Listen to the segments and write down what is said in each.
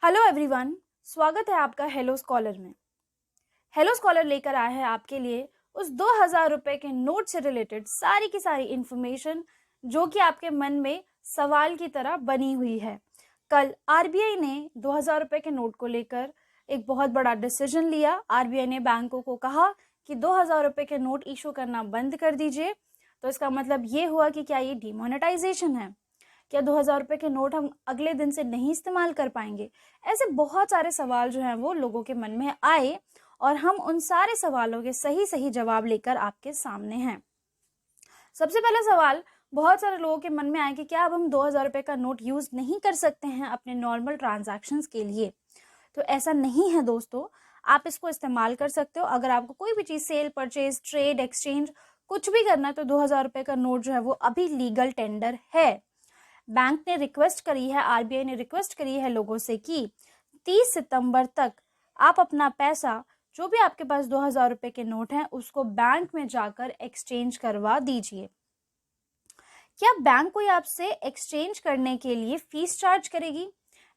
Hello everyone, स्वागत है आपका हेलो स्कॉलर में। हेलो स्कॉलर लेकर आया है आपके लिए उस 2000 रुपए के नोट से रिलेटेड सारी की सारी इंफॉर्मेशन जो कि आपके मन में सवाल की तरह बनी हुई है। कल आरबीआई ने 2000 रुपए के नोट को लेकर एक बहुत बड़ा डिसीजन लिया। आरबीआई ने बैंकों को कहा कि 2000 रुपए के नोट इशू करना बंद कर दीजिए। तो इसका मतलब ये हुआ कि क्या ये डिमोनेटाइजेशन है? क्या 2000 रुपए के नोट हम अगले दिन से नहीं इस्तेमाल कर पाएंगे? ऐसे बहुत सारे सवाल जो हैं वो लोगों के मन में आए और हम उन सारे सवालों के सही सही जवाब लेकर आपके सामने हैं। सबसे पहला सवाल बहुत सारे लोगों के मन में आया कि क्या अब हम 2000 रुपए का नोट यूज नहीं कर सकते हैं अपने नॉर्मल ट्रांजैक्शंस के लिए? तो ऐसा नहीं है दोस्तों, आप इसको इस्तेमाल कर सकते हो। अगर आपको कोई भी चीज सेल, परचेज, ट्रेड, एक्सचेंज कुछ भी करना है तो 2000 रुपए का नोट जो है वो अभी लीगल टेंडर है। बैंक ने रिक्वेस्ट करी है, आरबीआई ने रिक्वेस्ट करी है लोगों से कि 30 सितंबर तक आप अपना पैसा, जो भी आपके पास 2000 रुपए के नोट हैं, उसको बैंक में जाकर एक्सचेंज करवा दीजिए। क्या बैंक कोई आपसे एक्सचेंज करने के लिए फीस चार्ज करेगी?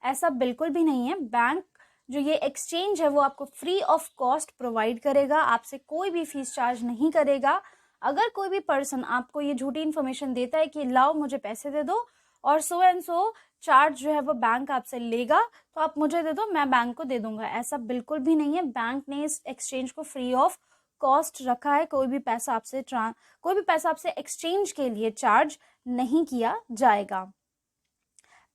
ऐसा बिल्कुल भी नहीं है। बैंक जो ये एक्सचेंज है वो आपको फ्री ऑफ कॉस्ट प्रोवाइड करेगा, आपसे कोई भी फीस चार्ज नहीं करेगा। अगर कोई भी पर्सन आपको ये झूठी इन्फॉर्मेशन देता है कि लाओ मुझे पैसे दे दो और सो एंड सो चार्ज जो है वो बैंक आपसे लेगा, तो आप मुझे दे दो, मैं बैंक को दे दूंगा, ऐसा बिल्कुल भी नहीं है। बैंक ने इस एक्सचेंज को फ्री ऑफ कॉस्ट रखा है। कोई भी पैसा आपसे एक्सचेंज के लिए चार्ज नहीं किया जाएगा।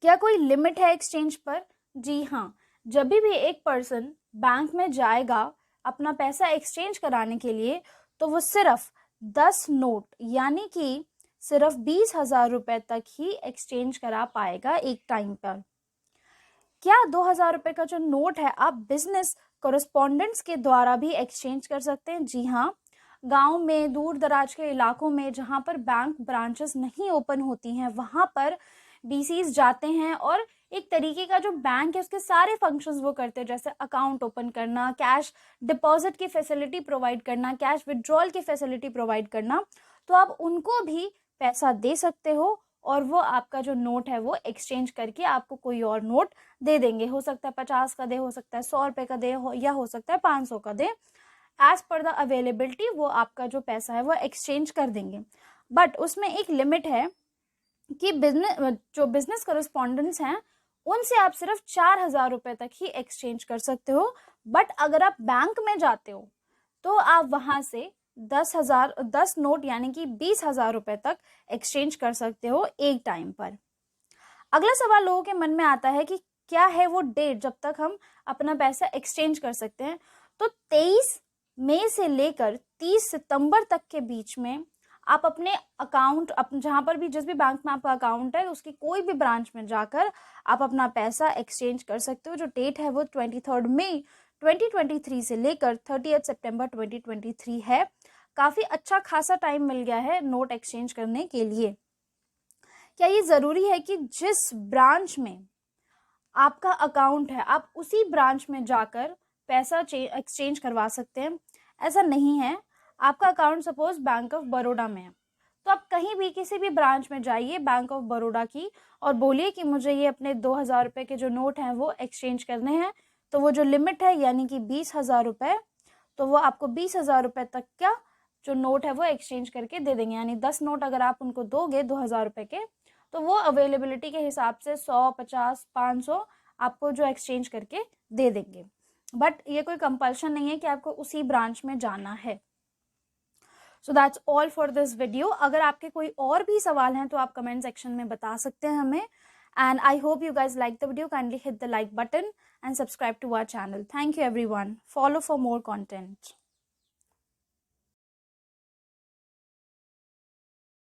क्या कोई लिमिट है एक्सचेंज पर? जी हाँ, जब भी एक पर्सन बैंक में जाएगा अपना पैसा एक्सचेंज कराने के लिए तो वो सिर्फ 10 नोट यानी कि सिर्फ 20,000 रुपए तक ही एक्सचेंज करा पाएगा एक टाइम पर। क्या 2000 रुपए का जो नोट है आप बिजनेस कोरेस्पोंडेंट्स के द्वारा भी एक्सचेंज कर सकते हैं? जी हाँ, गांव में, दूर दराज के इलाकों में जहां पर बैंक ब्रांचेस नहीं ओपन होती हैं वहां पर बीसीज जाते हैं और एक तरीके का जो बैंक है उसके सारे फंक्शंस वो करते हैं, जैसे अकाउंट ओपन करना, कैश डिपॉजिट की फैसिलिटी प्रोवाइड करना, कैश विड्रॉल की फैसिलिटी प्रोवाइड करना। तो आप उनको भी पैसा दे सकते हो और वो आपका जो नोट है वो एक्सचेंज करके आपको कोई और नोट दे देंगे। हो सकता है 50 का दे, हो सकता है 100 रुपए का दे, या हो सकता है 500 का दे। एज पर द अवेलेबिलिटी वो आपका जो पैसा है वो एक्सचेंज कर देंगे। बट उसमें एक लिमिट है कि बिजनेस कॉरेस्पॉन्डेंट्स हैं उनसे आप सिर्फ 4000 रुपए तक ही एक्सचेंज कर सकते हो। बट अगर आप बैंक में जाते हो तो आप वहां से 10 नोट यानी कि 20,000 रुपए तक एक्सचेंज कर सकते हो एक टाइम पर। अगला सवाल लोगों के मन में आता है कि क्या है वो डेट जब तक हम अपना पैसा एक्सचेंज कर सकते हैं? तो 23 मई से लेकर 30 सितंबर तक के बीच में आप अपने अकाउंट, जहां पर भी, जिस भी बैंक में आपका अकाउंट है उसकी कोई भी ब्रांच में जाकर आप अपना पैसा एक्सचेंज कर सकते हो। जो डेट है वो 23 मई 2023 से लेकर 30 सितंबर 2023 है। काफी अच्छा खासा टाइम मिल गया है नोट एक्सचेंज करने के लिए। क्या ये जरूरी है कि जिस ब्रांच में आपका अकाउंट है आप उसी ब्रांच में जाकर पैसा एक्सचेंज करवा सकते हैं? ऐसा नहीं है। आपका account suppose bank of Baroda में है तो आप कहीं भी किसी भी ब्रांच में जाइए बैंक ऑफ बड़ौदा की और बोलिए कि मुझे ये अपने 2000 रुपए के जो नोट हैं वो एक्सचेंज करने हैं। तो वो जो लिमिट है यानी कि 20,000 रुपए, तो वो आपको 20,000 रुपए तक का जो नोट है वो एक्सचेंज करके दे देंगे। यानी 10 नोट अगर आप उनको दोगे 2000 रुपए के तो वो अवेलेबिलिटी के हिसाब से 100, 50, 500 आपको जो एक्सचेंज करके दे देंगे। बट ये कोई कंपल्शन नहीं है कि आपको उसी ब्रांच में जाना है। So that's all for this video. अगर आपके कोई और भी सवाल हैं तो आप कमेंट सेक्शन में बता सकते हैं हमें। And I hope you guys like the video. Kindly hit the like button and subscribe to our channel. Thank you everyone. Follow for more content.